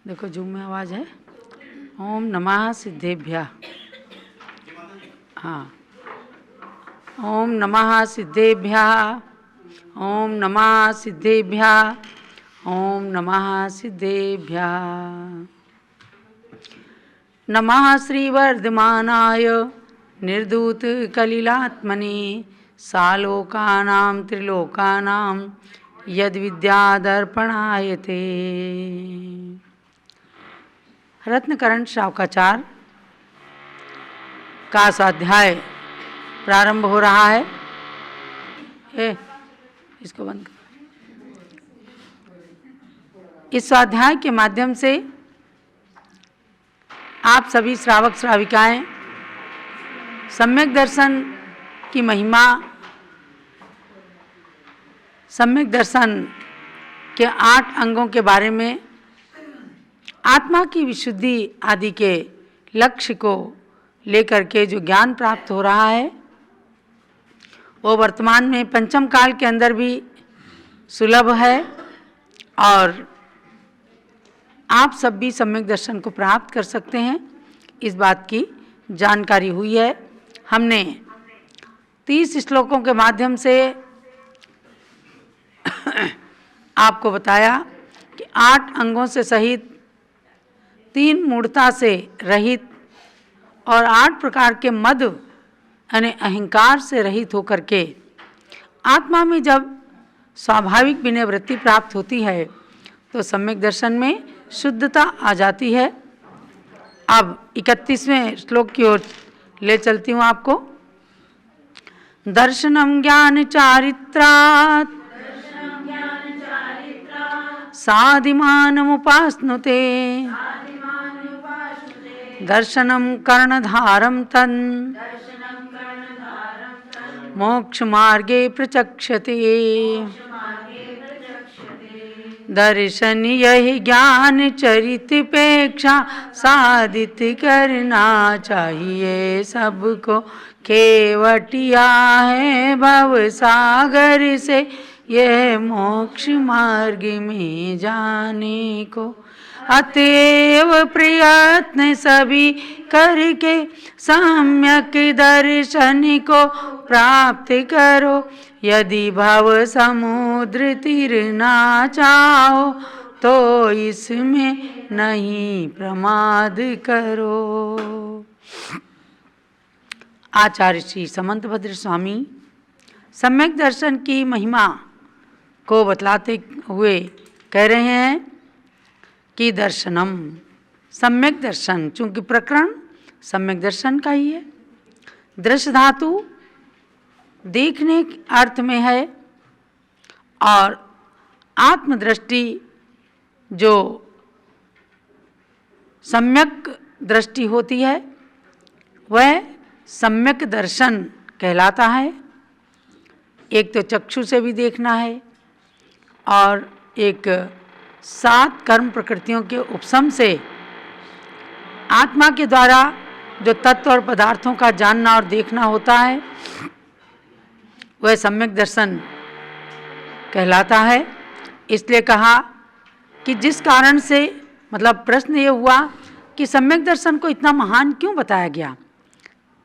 देखो जूम में आवाज़ है। ओम नमः सिद्धेभ्यः। हाँ, ओम नमः सिद्धेभ्यः। ओम नमः सिद्धेभ्यः। ओम नमः सिद्धेभ्यः। नमः श्रीवर्धमानाय निर्धूत कलिलात्मने सालोकानां त्रिलोकानां यद्विद्यादर्पणायते। रत्नकरण शावकाचार्य का स्वाध्याय प्रारंभ हो रहा है। इसको बंद कर। इस स्वाध्याय के माध्यम से आप सभी श्रावक श्राविकाएं सम्यक दर्शन की महिमा, सम्यक दर्शन के 8 अंगों के बारे में, आत्मा की विशुद्धि आदि के लक्ष्य को लेकर के जो ज्ञान प्राप्त हो रहा है वो वर्तमान में पंचम काल के अंदर भी सुलभ है और आप सब भी सम्यक दर्शन को प्राप्त कर सकते हैं, इस बात की जानकारी हुई है। हमने 30 श्लोकों के माध्यम से आपको बताया कि 8 अंगों से सहित, 3 मूढ़ता से रहित और 8 प्रकार के मद यानी अहंकार से रहित होकर के आत्मा में जब स्वाभाविक विनयवृत्ति प्राप्त होती है तो सम्यक दर्शन में शुद्धता आ जाती है। अब 31वें श्लोक की ओर ले चलती हूँ आपको। दर्शनम ज्ञान चारित्रात् साधिमानमुपास्नुते दर्शनम कर्णधारम तन् मोक्ष मार्गे प्रचक्षते। दर्शन यही ज्ञान चरितपेक्षा साधित करना चाहिए सबको। केवटिया है भव सागर से यह मोक्ष मार्ग में जाने को। अतएव प्रयत्न सभी करके सम्यक दर्शन को प्राप्त करो। यदि भव समुद्र तीरना चाहो तो इसमें नहीं प्रमाद करो। आचार्य श्री समंतभद्र स्वामी सम्यक दर्शन की महिमा को बतलाते हुए कह रहे हैं कि दर्शनम, सम्यक दर्शन, चूंकि प्रकरण सम्यक दर्शन का ही है। दृश्य धातु देखने के अर्थ में है और आत्मदृष्टि जो सम्यक दृष्टि होती है वह सम्यक दर्शन कहलाता है। एक तो चक्षु से भी देखना है और एक 7 कर्म प्रकृतियों के उपशम से आत्मा के द्वारा जो तत्व और पदार्थों का जानना और देखना होता है वह सम्यक दर्शन कहलाता है। इसलिए कहा कि जिस कारण से, मतलब प्रश्न ये हुआ कि सम्यक दर्शन को इतना महान क्यों बताया गया,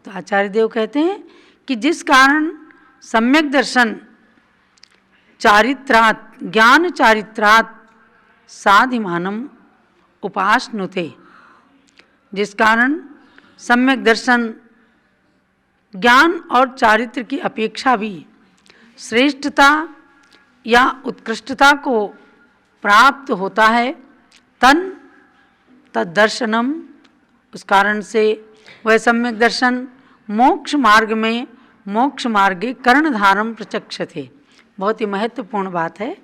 तो आचार्य देव कहते हैं कि जिस कारण सम्यक दर्शन चारित्रात्, ज्ञान चारित्रात् साधिमानम उपासनुते, जिस कारण सम्यक दर्शन ज्ञान और चारित्र की अपेक्षा भी श्रेष्ठता या उत्कृष्टता को प्राप्त होता है। तद्दर्शनम, उस कारण से वह सम्यक दर्शन मोक्ष मार्ग में, मोक्ष मार्गे कर्णधारम प्रचक्षते। बहुत ही महत्वपूर्ण बात है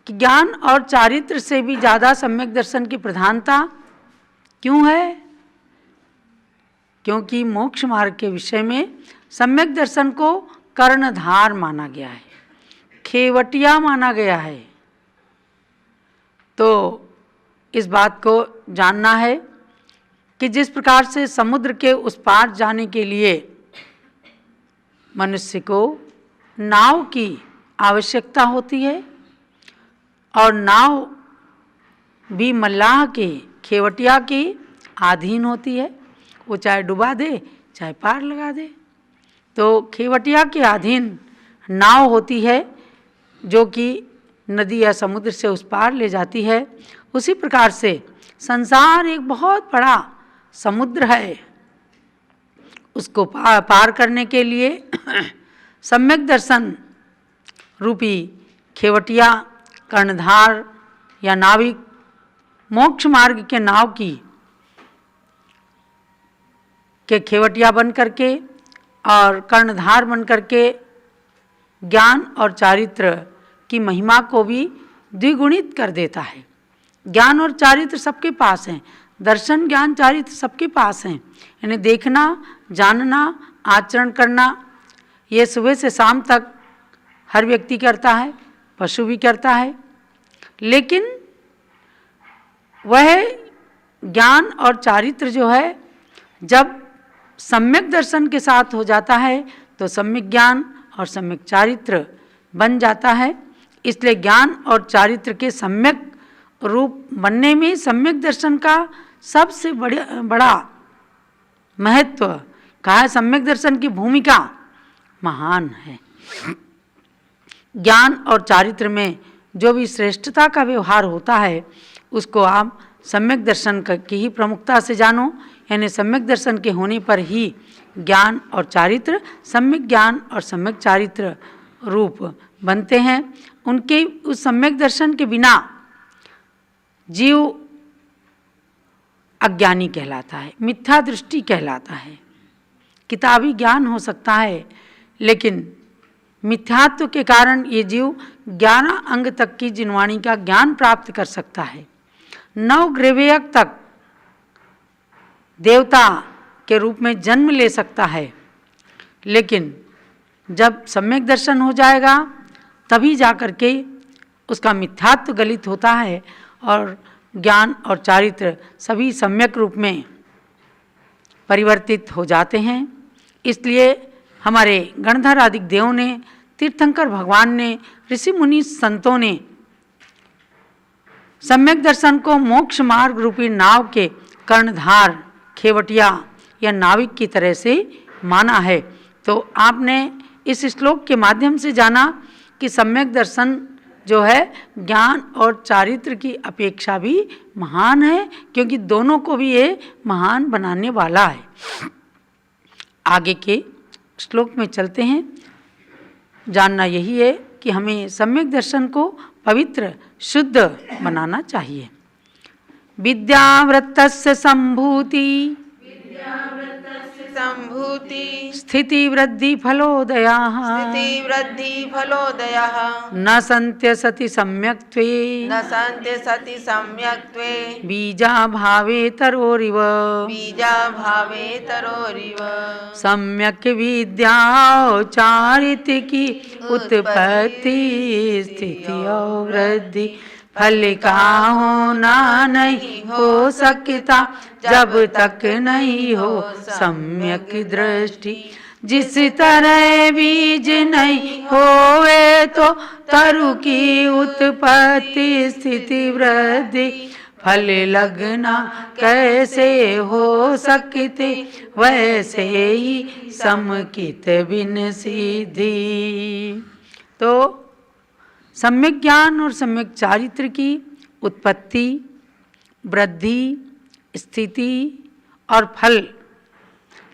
कि ज्ञान और चारित्र से भी ज़्यादा सम्यक दर्शन की प्रधानता क्यों है? क्योंकि मोक्ष मार्ग के विषय में सम्यक दर्शन को कर्णधार माना गया है, खेवटिया माना गया है। तो इस बात को जानना है कि जिस प्रकार से समुद्र के उस पार जाने के लिए मनुष्य को नाव की आवश्यकता होती है और नाव भी मल्लाह के, खेवटिया के अधीन होती है। वो चाहे डुबा दे चाहे पार लगा दे। तो खेवटिया के अधीन नाव होती है जो कि नदी या समुद्र से उस पार ले जाती है। उसी प्रकार से संसार एक बहुत बड़ा समुद्र है। उसको पार करने के लिए सम्यक दर्शन रूपी खेवटिया, कर्णधार या नाविक मोक्ष मार्ग के नाव के खेवटिया बन करके और कर्णधार बन करके ज्ञान और चारित्र की महिमा को भी द्विगुणित कर देता है। ज्ञान और चारित्र सबके पास हैं, दर्शन ज्ञान चारित्र सबके पास हैं। इन्हें देखना, जानना, आचरण करना, ये सुबह से शाम तक हर व्यक्ति करता है, पशु भी करता है। लेकिन वह ज्ञान और चारित्र जो है जब सम्यक दर्शन के साथ हो जाता है तो सम्यक ज्ञान और सम्यक चारित्र बन जाता है। इसलिए ज्ञान और चारित्र के सम्यक रूप बनने में सम्यक दर्शन का सबसे बड़ा महत्व कहा है। सम्यक दर्शन की भूमिका महान है। ज्ञान और चारित्र में जो भी श्रेष्ठता का व्यवहार होता है उसको आप सम्यक दर्शन की ही प्रमुखता से जानो। यानी सम्यक दर्शन के होने पर ही ज्ञान और चारित्र सम्यक ज्ञान और सम्यक चारित्र रूप बनते हैं। उनके उस सम्यक दर्शन के बिना जीव अज्ञानी कहलाता है, मिथ्या दृष्टि कहलाता है। किताबी ज्ञान हो सकता है लेकिन मिथ्यात्व के कारण ये जीव 11 अंग तक की जिनवाणी का ज्ञान प्राप्त कर सकता है। 9 ग्रेवेयक तक देवता के रूप में जन्म ले सकता है। लेकिन जब सम्यक दर्शन हो जाएगा तभी जाकर के उसका मिथ्यात्व गलित होता है और ज्ञान और चारित्र सभी सम्यक रूप में परिवर्तित हो जाते हैं। इसलिए हमारे गणधर आदि देवों ने, तीर्थंकर भगवान ने, ऋषि मुनि संतों ने सम्यक दर्शन को मोक्ष मार्ग रूपी नाव के कर्णधार, खेवटिया या नाविक की तरह से माना है। तो आपने इस श्लोक के माध्यम से जाना कि सम्यक दर्शन जो है ज्ञान और चारित्र की अपेक्षा भी महान है, क्योंकि दोनों को भी ये महान बनाने वाला है। आगे के श्लोक में चलते हैं। जानना यही है कि हमें सम्यक दर्शन को पवित्र, शुद्ध बनाना चाहिए। विद्यावृत्तस्य संभूति स्थिति वृद्धि फलोदयाः न सन्त्यसति सम्यक्त्वे बीजाभावेतरोरिव सम्यक् विद्या चारित्रिकी उत्पत्ति स्थिति और वृद्धि फल का होना नहीं हो सकता जब तक नहीं हो सम्यक दृष्टि। जिस तरह बीज नहीं होवे तो तरु की उत्पत्ति स्थिति वृद्धि फल लगना कैसे हो सकते वैसे ही समकित बिन सिद्धि। तो सम्यक ज्ञान और सम्यक चारित्र की उत्पत्ति, वृद्धि, स्थिति और फल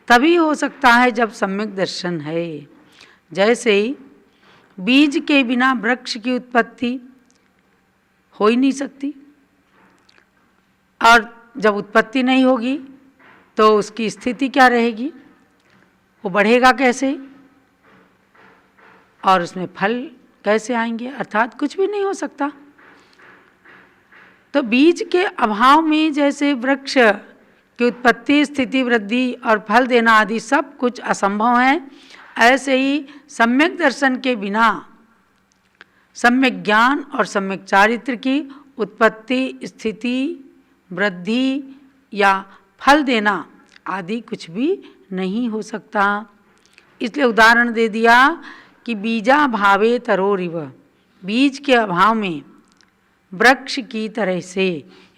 तभी हो सकता है जब सम्यक दर्शन है। जैसे बीज के बिना वृक्ष की उत्पत्ति हो ही नहीं सकती, और जब उत्पत्ति नहीं होगी तो उसकी स्थिति क्या रहेगी, वो बढ़ेगा कैसे और उसमें फल कैसे आएंगे, अर्थात कुछ भी नहीं हो सकता। तो बीज के अभाव में जैसे वृक्ष की उत्पत्ति, स्थिति, वृद्धि और फल देना आदि सब कुछ असंभव है, ऐसे ही सम्यक दर्शन के बिना सम्यक ज्ञान और सम्यक चारित्र की उत्पत्ति, स्थिति, वृद्धि या फल देना आदि कुछ भी नहीं हो सकता। इसलिए उदाहरण दे दिया कि बीजा भावे तरोरिव, बीज के अभाव में वृक्ष की तरह से,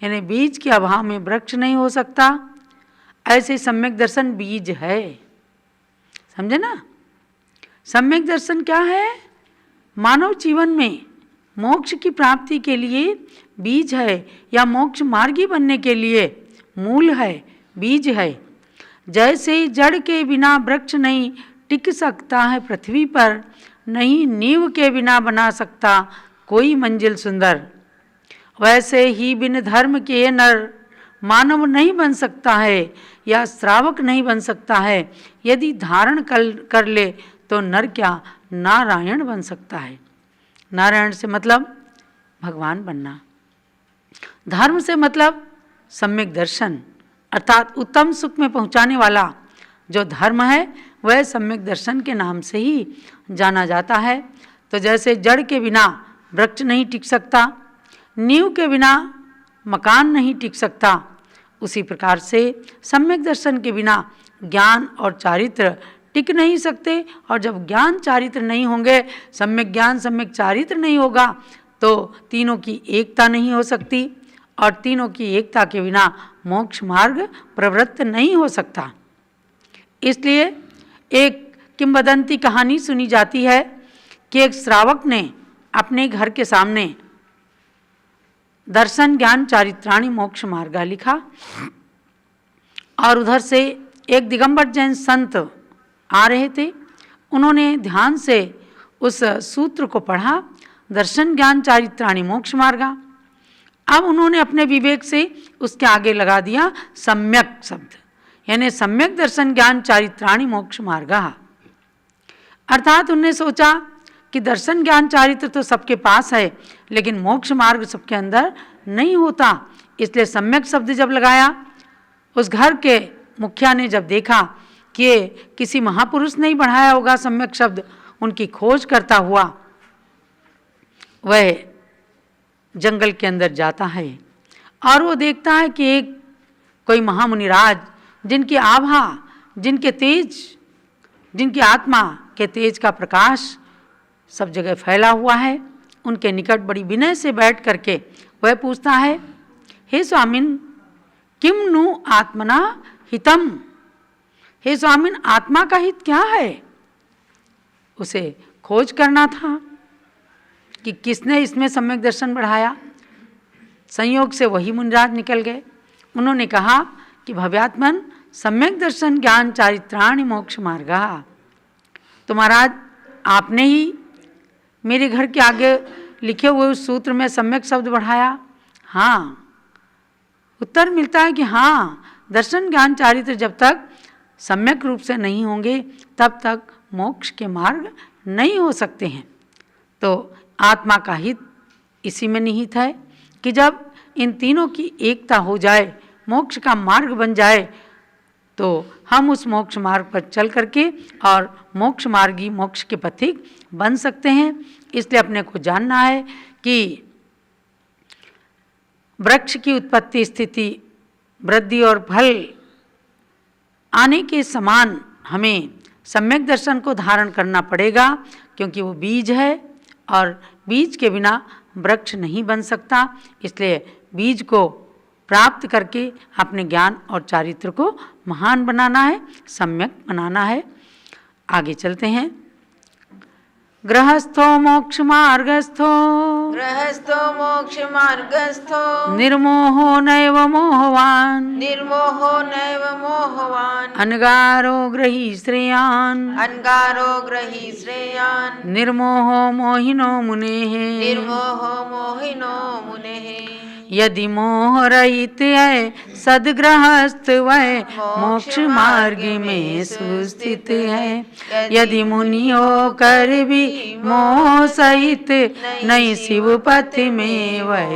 यानी बीज के अभाव में वृक्ष नहीं हो सकता, ऐसे सम्यक दर्शन बीज है। समझे ना? सम्यक दर्शन क्या है? मानव जीवन में मोक्ष की प्राप्ति के लिए बीज है, या मोक्ष मार्गी बनने के लिए मूल है, बीज है। जैसे जड़ के बिना वृक्ष नहीं टिक सकता है पृथ्वी पर, नहीं नींव के बिना बना सकता कोई मंजिल सुंदर, वैसे ही बिन धर्म के नर मानव नहीं बन सकता है, या श्रावक नहीं बन सकता है। यदि धारण कर ले तो नर क्या नारायण बन सकता है। नारायण से मतलब भगवान बनना, धर्म से मतलब सम्यक दर्शन, अर्थात उत्तम सुख में पहुंचाने वाला जो धर्म है वह सम्यक दर्शन के नाम से ही जाना जाता है। तो जैसे जड़ के बिना वृक्ष नहीं टिक सकता, नींव के बिना मकान नहीं टिक सकता, उसी प्रकार से सम्यक दर्शन के बिना ज्ञान और चारित्र टिक नहीं सकते। और जब ज्ञान चारित्र नहीं होंगे, सम्यक ज्ञान सम्यक चारित्र नहीं होगा, तो तीनों की एकता नहीं हो सकती, और तीनों की एकता के बिना मोक्ष मार्ग प्रवृत्त नहीं हो सकता। इसलिए एक किंवदंती कहानी सुनी जाती है कि एक श्रावक ने अपने घर के सामने दर्शन ज्ञान चारित्राणि मोक्ष मार्गा लिखा, और उधर से एक दिगंबर जैन संत आ रहे थे। उन्होंने ध्यान से उस सूत्र को पढ़ा, दर्शन ज्ञान चारित्राणि मोक्ष मार्गा। अब उन्होंने अपने विवेक से उसके आगे लगा दिया सम्यक शब्द, यानी सम्यक दर्शन ज्ञान चारित्राणि मोक्ष मार्गा। अर्थात उन्होंने सोचा कि दर्शन ज्ञान चारित्र तो सबके पास है, लेकिन मोक्ष मार्ग सबके अंदर नहीं होता। इसलिए सम्यक शब्द जब लगाया, उस घर के मुखिया ने जब देखा कि किसी महापुरुष ने ही बढ़ाया होगा सम्यक शब्द, उनकी खोज करता हुआ वह जंगल के अंदर जाता है, और वो देखता है कि एक कोई महामुनिराज, जिनकी आभा, जिनके तेज, जिनकी आत्मा के तेज का प्रकाश सब जगह फैला हुआ है, उनके निकट बड़ी विनय से बैठ करके वह पूछता है, हे स्वामिन किम नु आत्मना हितम, हे स्वामिन आत्मा का हित क्या है। उसे खोज करना था कि किसने इसमें सम्यक दर्शन बढ़ाया। संयोग से वही मुनिराज निकल गए। उन्होंने कहा कि भव्यात्मन सम्यक दर्शन ज्ञान चारित्राणि मोक्ष मार्गा। तो महाराज आपने ही मेरे घर के आगे लिखे हुए उस सूत्र में सम्यक शब्द बढ़ाया। हाँ, उत्तर मिलता है कि हाँ, दर्शन ज्ञान चारित्र जब तक सम्यक रूप से नहीं होंगे तब तक मोक्ष के मार्ग नहीं हो सकते हैं। तो आत्मा का हित इसी में निहित है कि जब इन तीनों की एकता हो जाए, मोक्ष का मार्ग बन जाए, तो हम उस मोक्ष मार्ग पर चल करके और मोक्ष मार्गी, मोक्ष के पथिक बन सकते हैं। इसलिए अपने को जानना है कि वृक्ष की उत्पत्ति, स्थिति, वृद्धि और फल आने के समान हमें सम्यक दर्शन को धारण करना पड़ेगा, क्योंकि वो बीज है और बीज के बिना वृक्ष नहीं बन सकता। इसलिए बीज को प्राप्त करके अपने ज्ञान और चारित्र को महान बनाना है, सम्यक बनाना है। आगे चलते हैं। गृहस्थो मोक्ष मार्गस्थो, गृहस्थो मोक्ष मार्गस्थो, निर्मोहो नैव मोहवान, निर्मोहो नैव मोहवान, अनगारो ग्रही श्रेयान्, अनगारो ग्रही श्रेयान्, निर्मोहो मोहिनो मुनेः, निर्मोहो मोहिनो मुनेः। यदि मोह रहित है सदगृहस्थ वह मोक्ष मार्ग में सुस्थित है। यदि मुनि होकर भी मोह सहित नहीं शिव पथ में वह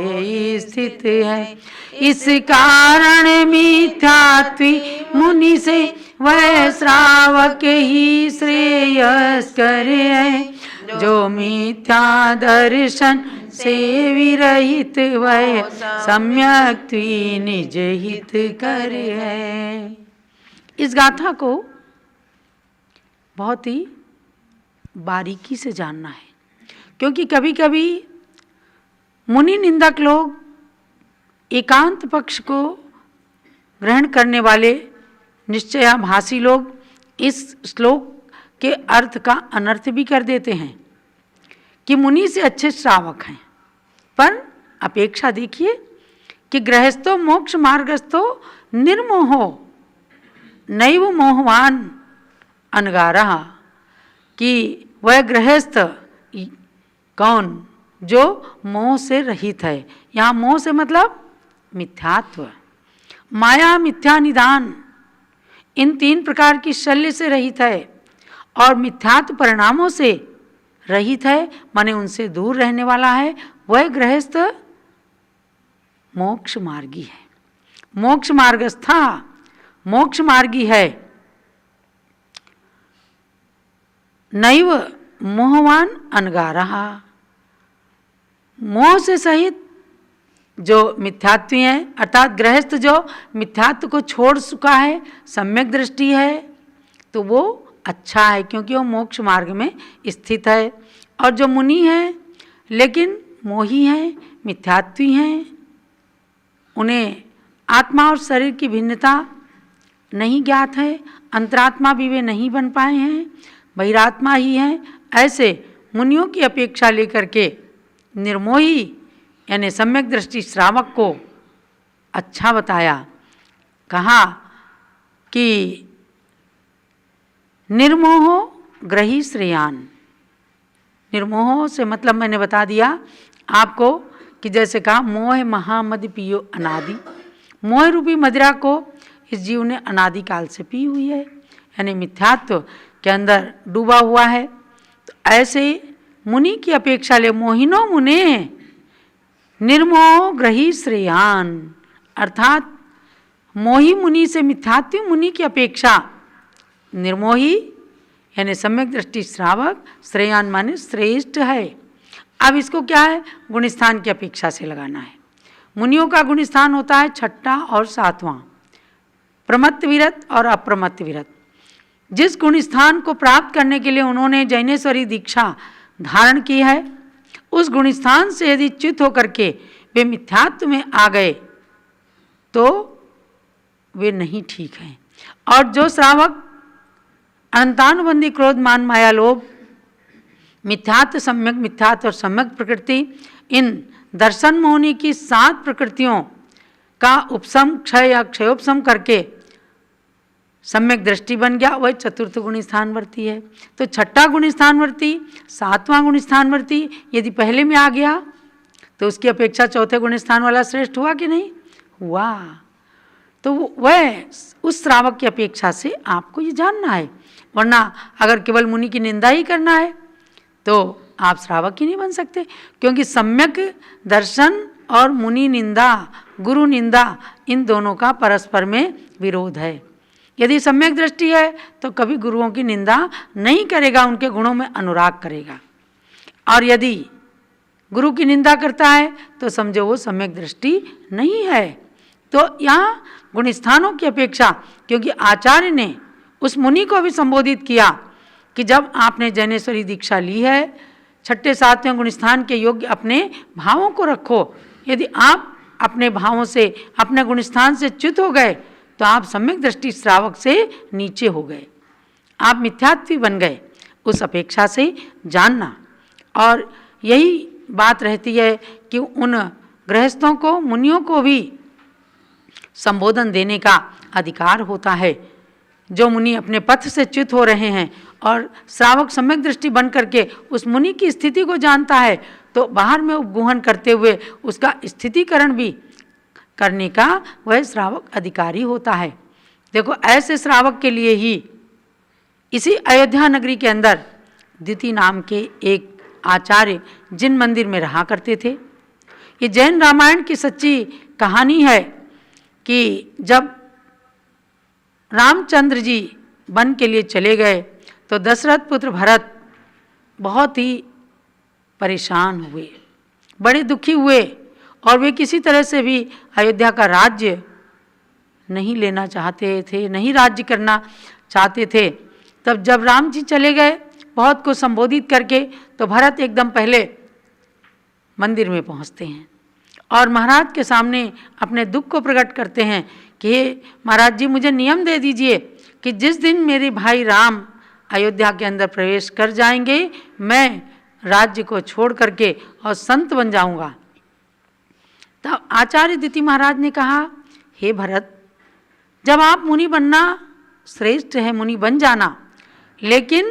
स्थित है। इस कारण मिथ्यात्वी मुनि से वह श्रावक ही श्रेयस्कर है। जो मिथ्या दर्शन से विरहित वह सम्यक निज हित कर है। इस गाथा को बहुत ही बारीकी से जानना है, क्योंकि कभी कभी मुनि निंदक लोग, एकांत पक्ष को ग्रहण करने वाले निश्चयाभासी लोग इस श्लोक के अर्थ का अनर्थ भी कर देते हैं कि मुनि से अच्छे श्रावक हैं। पर अपेक्षा देखिए कि गृहस्थो मोक्ष मार्गस्थो निर्मोहो नैव मोहवान अनगारः, कि वह गृहस्थ कौन, जो मोह से रहित है। यहाँ मोह से मतलब मिथ्यात्व, माया, मिथ्या निदान, इन 3 प्रकार की शल्य से रहित है और मिथ्यात्व परिणामों से रहित है, माने उनसे दूर रहने वाला है, वह गृहस्थ मोक्ष मार्गी है। मोक्ष मार्गस्था मोक्ष मार्गी है। नैव मोहवान अनगारः, मोह से सहित जो मिथ्यात्वी है, अर्थात गृहस्थ जो मिथ्यात्व को छोड़ चुका है, सम्यक दृष्टि है, तो वो अच्छा है क्योंकि वो मोक्ष मार्ग में स्थित है। और जो मुनि है लेकिन मोही हैं, मिथ्यात्वी हैं, उन्हें आत्मा और शरीर की भिन्नता नहीं ज्ञात है, अंतरात्मा भी वे नहीं बन पाए हैं, बहिरात्मा ही हैं। ऐसे मुनियों की अपेक्षा लेकर के निर्मोही यानी सम्यक दृष्टि श्रावक को अच्छा बताया। कहा कि निर्मोहो ग्रही श्रेयान। निर्मोह से मतलब मैंने बता दिया आपको कि जैसे कहा मोह महामद पियो अनादि, मोह रूपी मदिरा को इस जीव ने अनादि काल से पी हुई है, यानी मिथ्यात्व के अंदर डूबा हुआ है। तो ऐसे मुनि की अपेक्षा ले मोहिनो मुने निर्मोह ग्रही श्रेयान, अर्थात मोही मुनि से मिथ्यात्वी मुनि की अपेक्षा निर्मोही यानी सम्यक दृष्टि श्रावक श्रेयान माने श्रेष्ठ है। अब इसको क्या है, गुणस्थान की अपेक्षा से लगाना है। मुनियों का गुणस्थान होता है 6वां और 7वां, प्रमत्त विरत और अप्रमत्त विरत। जिस गुणस्थान को प्राप्त करने के लिए उन्होंने जैनेश्वरी दीक्षा धारण की है, उस गुणस्थान से यदि च्युत होकर के वे मिथ्यात्व में आ गए तो वे नहीं ठीक हैं। और जो श्रावक अनंतानुबंधी क्रोध मान माया लोभ मिथ्यात्व और सम्यक प्रकृति, इन दर्शन मोहनी की 7 प्रकृतियों का उपशम क्षय या क्षयोपशम करके सम्यक दृष्टि बन गया, वह चतुर्थ गुण स्थानवर्ती है। तो 6वां गुण स्थानवर्ती 7वां गुण स्थानवर्ती यदि पहले में आ गया तो उसकी अपेक्षा चौथे गुण स्थान वाला श्रेष्ठ हुआ कि नहीं हुआ। तो वह उस श्रावक की अपेक्षा से आपको ये जानना है, वरना अगर केवल मुनि की निंदा ही करना है तो आप श्रावक ही नहीं बन सकते, क्योंकि सम्यक दर्शन और मुनि निंदा, गुरु निंदा, इन दोनों का परस्पर में विरोध है। यदि सम्यक दृष्टि है तो कभी गुरुओं की निंदा नहीं करेगा, उनके गुणों में अनुराग करेगा, और यदि गुरु की निंदा करता है तो समझो वो सम्यक दृष्टि नहीं है। तो यहाँ गुणस्थानों की अपेक्षा, क्योंकि आचार्य ने उस मुनि को भी संबोधित किया कि जब आपने जैनेश्वरी दीक्षा ली है, 6ठे 7वें गुणस्थान के योग्य अपने भावों को रखो। यदि आप अपने भावों से, अपने गुणस्थान से च्युत हो गए तो आप सम्यक दृष्टि श्रावक से नीचे हो गए, आप मिथ्यात्वी बन गए। उस अपेक्षा से जानना, और यही बात रहती है कि उन गृहस्थों को, मुनियों को भी संबोधन देने का अधिकार होता है। जो मुनि अपने पथ से च्युत हो रहे हैं और श्रावक सम्यक दृष्टि बन करके उस मुनि की स्थिति को जानता है, तो बाहर में उपगुहन करते हुए उसका स्थितिकरण भी करने का वह श्रावक अधिकारी होता है। देखो, ऐसे श्रावक के लिए ही इसी अयोध्या नगरी के अंदर द्वितीय नाम के एक आचार्य जिन मंदिर में रहा करते थे। ये जैन रामायण की सच्ची कहानी है कि जब रामचंद्र जी वन के लिए चले गए तो दशरथ पुत्र भरत बहुत ही परेशान हुए, बड़े दुखी हुए, और वे किसी तरह से भी अयोध्या का राज्य नहीं लेना चाहते थे, नहीं राज्य करना चाहते थे। तब जब राम जी चले गए बहुत को संबोधित करके, तो भरत एकदम पहले मंदिर में पहुंचते हैं और महाराज के सामने अपने दुख को प्रकट करते हैं कि हे महाराज जी, मुझे नियम दे दीजिए कि जिस दिन मेरे भाई राम अयोध्या के अंदर प्रवेश कर जाएंगे मैं राज्य को छोड़ करके और संत बन जाऊंगा। तब आचार्य दिति महाराज ने कहा, हे भरत, जब आप मुनि बनना श्रेष्ठ है, मुनि बन जाना, लेकिन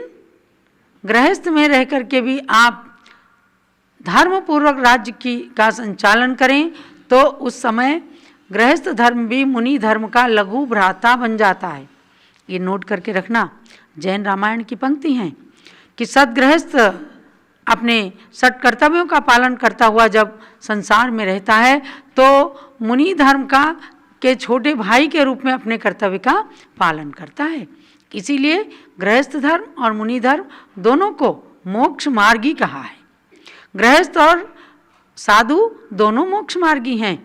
गृहस्थ में रह करके भी आप धर्मपूर्वक राज्य का संचालन करें तो उस समय गृहस्थ धर्म भी मुनि धर्म का लघु भ्राता बन जाता है। ये नोट करके रखना, जैन रामायण की पंक्ति हैं कि सद्गृहस्थ अपने सठ कर्तव्यों का पालन करता हुआ जब संसार में रहता है तो मुनि धर्म के छोटे भाई के रूप में अपने कर्तव्य का पालन करता है। इसीलिए गृहस्थ धर्म और मुनि धर्म दोनों को मोक्ष मार्गी कहा है। गृहस्थ और साधु दोनों मोक्ष मार्गी हैं।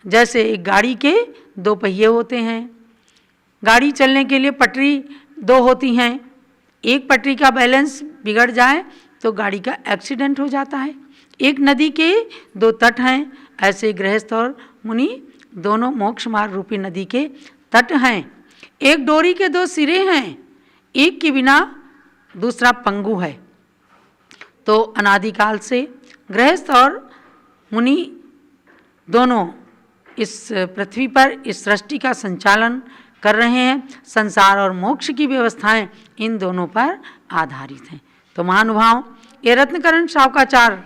जैसे एक गाड़ी के दो पहिए होते हैं, गाड़ी चलने के लिए पटरी दो होती हैं, एक पटरी का बैलेंस बिगड़ जाए तो गाड़ी का एक्सीडेंट हो जाता है। एक नदी के दो तट हैं, ऐसे गृहस्थ और मुनि दोनों मोक्ष मार्ग रूपी नदी के तट हैं। एक डोरी के दो सिरे हैं, एक के बिना दूसरा पंगु है। तो अनादिकाल से गृहस्थ और मुनि दोनों इस पृथ्वी पर इस सृष्टि का संचालन कर रहे हैं। संसार और मोक्ष की व्यवस्थाएं इन दोनों पर आधारित हैं। तो महानुभाव, ये रत्नकरण शावकाचार्य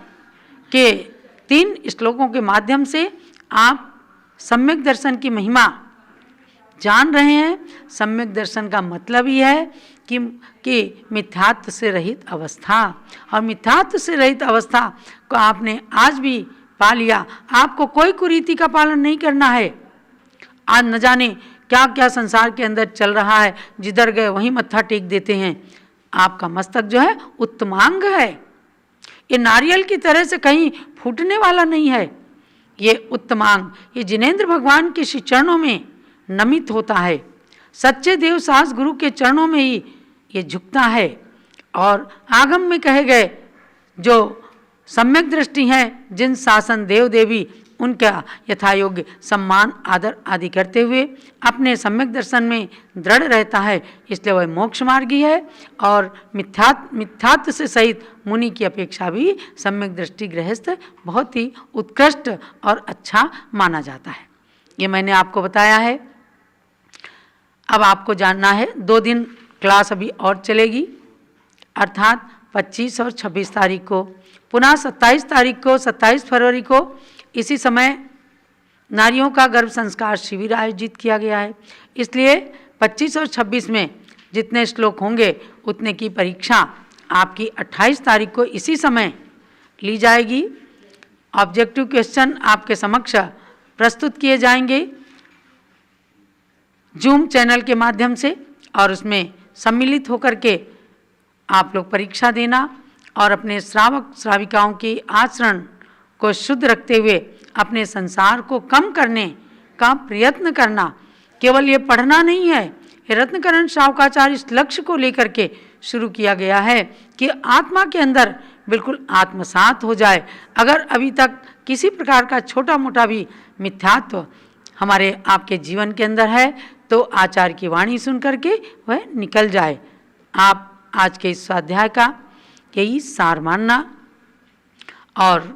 के 3 श्लोकों के माध्यम से आप सम्यक दर्शन की महिमा जान रहे हैं। सम्यक दर्शन का मतलब ही है कि मिथ्यात्व से रहित अवस्था, और मिथ्यात्व से रहित अवस्था को आपने आज भी पा लिया। आपको कोई कुरीति का पालन नहीं करना है। आज न जाने क्या क्या संसार के अंदर चल रहा है, जिधर गए वहीं मत्था टेक देते हैं। आपका मस्तक जो है उत्तमांग है, ये नारियल की तरह से कहीं फूटने वाला नहीं है। ये उत्तमांग, ये जिनेंद्र भगवान के श्री चरणों में नमित होता है। सच्चे देव सास गुरु के चरणों में ही ये झुकता है। और आगम में कहे गए जो सम्यक दृष्टि हैं, जिन शासन देव देवी, उनका यथायोग्य सम्मान आदर आदि करते हुए अपने सम्यक दर्शन में दृढ़ रहता है, इसलिए वह मोक्ष मार्गी है। और मिथ्यात्व से सहित मुनि की अपेक्षा भी सम्यक दृष्टि गृहस्थ बहुत ही उत्कृष्ट और अच्छा माना जाता है। ये मैंने आपको बताया है। अब आपको जानना है, 2 दिन क्लास अभी और चलेगी, अर्थात 25 और 26 तारीख को, पुनः 27 तारीख को, 27 फरवरी को इसी समय नारियों का गर्भ संस्कार शिविर आयोजित किया गया है। इसलिए 25 और 26 में जितने श्लोक होंगे उतने की परीक्षा आपकी 28 तारीख को इसी समय ली जाएगी। ऑब्जेक्टिव क्वेश्चन आपके समक्ष प्रस्तुत किए जाएंगे जूम चैनल के माध्यम से, और उसमें सम्मिलित होकर के आप लोग परीक्षा देना और अपने श्रावक श्राविकाओं के आचरण को शुद्ध रखते हुए अपने संसार को कम करने का प्रयत्न करना। केवल ये पढ़ना नहीं है, ये रत्नकरण शावकाचार्य इस लक्ष्य को लेकर के शुरू किया गया है कि आत्मा के अंदर बिल्कुल आत्मसात हो जाए। अगर अभी तक किसी प्रकार का छोटा मोटा भी मिथ्यात्व हमारे आपके जीवन के अंदर है तो आचार्य की वाणी सुन करके वह निकल जाए। आप आज के इस स्वाध्याय का यही सार मानना और